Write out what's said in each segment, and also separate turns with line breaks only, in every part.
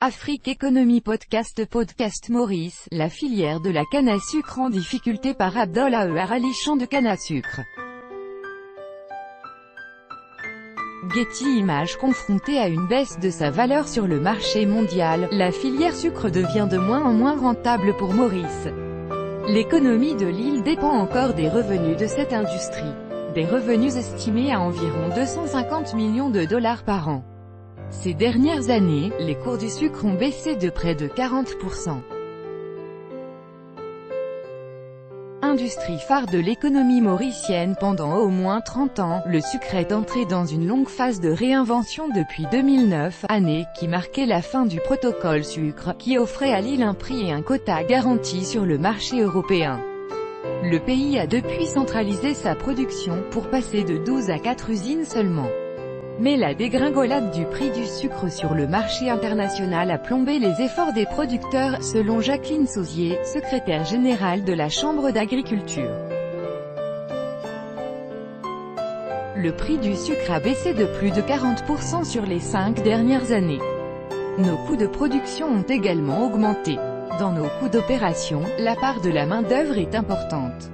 Afrique Économie Podcast Maurice, la filière de la canne à sucre en difficulté par Abdallah Ali, champ de canne à sucre. Getty Images. Confrontée à une baisse de sa valeur sur le marché mondial, la filière sucre devient de moins en moins rentable pour Maurice. L'économie de l'île dépend encore des revenus de cette industrie. Des revenus estimés à environ 250 millions de dollars par an. Ces dernières années, les cours du sucre ont baissé de près de 40%. Industrie phare de l'économie mauricienne pendant au moins 30 ans, le sucre est entré dans une longue phase de réinvention depuis 2009, année qui marquait la fin du protocole sucre, qui offrait à l'île un prix et un quota garantis sur le marché européen. Le pays a depuis centralisé sa production, pour passer de 12 à 4 usines seulement. Mais la dégringolade du prix du sucre sur le marché international a plombé les efforts des producteurs, selon Jacqueline Sauzier, secrétaire générale de la Chambre d'agriculture. Le prix du sucre a baissé de plus de 40% sur les 5 dernières années. Nos coûts de production ont également augmenté. Dans nos coûts d'opération, la part de la main-d'œuvre est importante.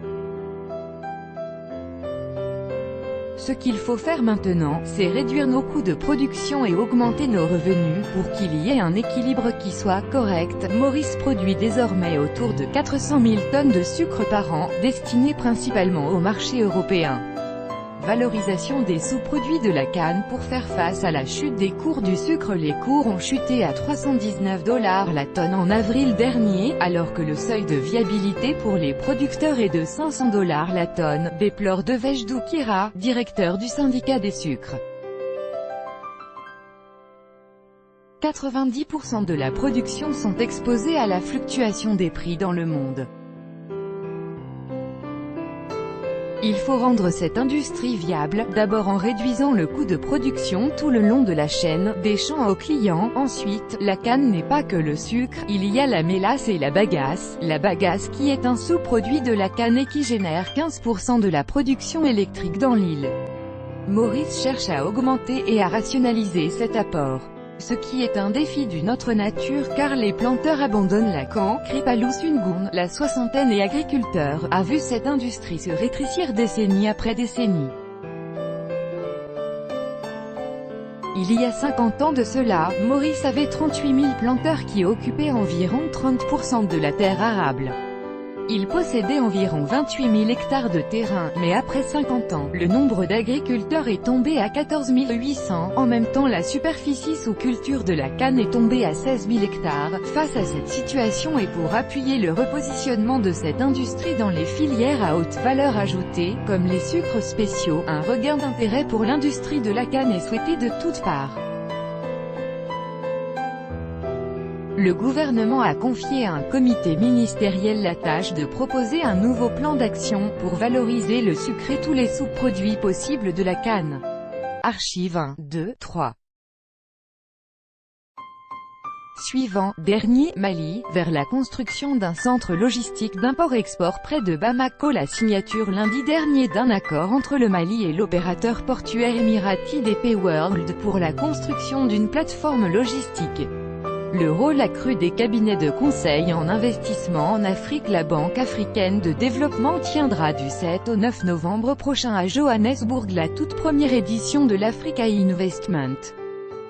Ce qu'il faut faire maintenant, c'est réduire nos coûts de production et augmenter nos revenus, pour qu'il y ait un équilibre qui soit correct. Maurice produit désormais autour de 400 000 tonnes de sucre par an, destinées principalement au marché européen. Valorisation des sous-produits de la canne. Pour faire face à la chute des cours du sucre, les cours ont chuté à 319 $ la tonne en avril dernier, alors que le seuil de viabilité pour les producteurs est de 500 $ la tonne, déplore Devesh Doukira, directeur du syndicat des sucres. 90% de la production sont exposés à la fluctuation des prix dans le monde. Il faut rendre cette industrie viable, d'abord en réduisant le coût de production tout le long de la chaîne, des champs aux clients. Ensuite, la canne n'est pas que le sucre, il y a la mélasse et la bagasse qui est un sous-produit de la canne et qui génère 15% de la production électrique dans l'île. Maurice cherche à augmenter et à rationaliser cet apport. Ce qui est un défi d'une autre nature car les planteurs abandonnent la canne. Kripalou Sungun, la soixantaine et agriculteur, a vu cette industrie se rétrécir décennie après décennie. Il y a 50 ans de cela, Maurice avait 38 000 planteurs qui occupaient environ 30% de la terre arable. Il possédait environ 28 000 hectares de terrain, mais après 50 ans, le nombre d'agriculteurs est tombé à 14 800. En même temps, la superficie sous culture de la canne est tombée à 16 000 hectares. Face à cette situation et pour appuyer le repositionnement de cette industrie dans les filières à haute valeur ajoutée, comme les sucres spéciaux, un regain d'intérêt pour l'industrie de la canne est souhaité de toutes parts. Le gouvernement a confié à un comité ministériel la tâche de proposer un nouveau plan d'action, pour valoriser le sucre et tous les sous-produits possibles de la canne. Archive 1, 2, 3. Suivant, dernier, Mali, vers la construction d'un centre logistique d'import-export près de Bamako. La signature lundi dernier d'un accord entre le Mali et l'opérateur portuaire émirati DP World pour la construction d'une plateforme logistique. Le rôle accru des cabinets de conseil en investissement en Afrique. La Banque africaine de développement tiendra du 7 au 9 novembre prochain à Johannesburg la toute première édition de l'Africa Investment.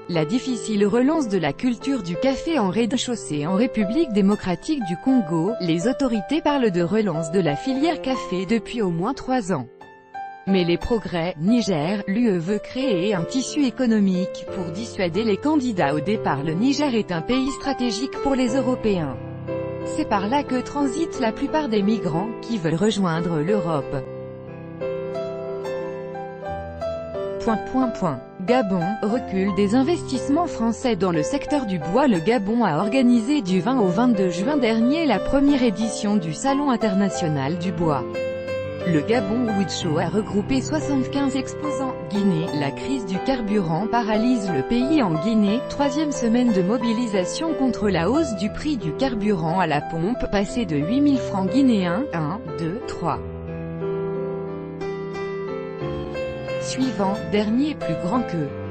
La difficile relance de la culture du café en rez-de-chaussée en République démocratique du Congo. Les autorités parlent de relance de la filière café depuis au moins 3 ans. Mais les progrès, Niger, l'UE veut créer un tissu économique pour dissuader les candidats au départ. Le Niger est un pays stratégique pour les Européens. C'est par là que transitent la plupart des migrants, qui veulent rejoindre l'Europe. Gabon, recul des investissements français dans le secteur du bois. Le Gabon a organisé du 20 au 22 juin dernier la première édition du Salon international du bois. Le Gabon Wood Show a regroupé 75 exposants. Guinée, la crise du carburant paralyse le pays. En Guinée, 3e semaine de mobilisation contre la hausse du prix du carburant à la pompe, passé de 8 000 francs guinéens, 1, 2, 3. Suivant, dernier plus grand que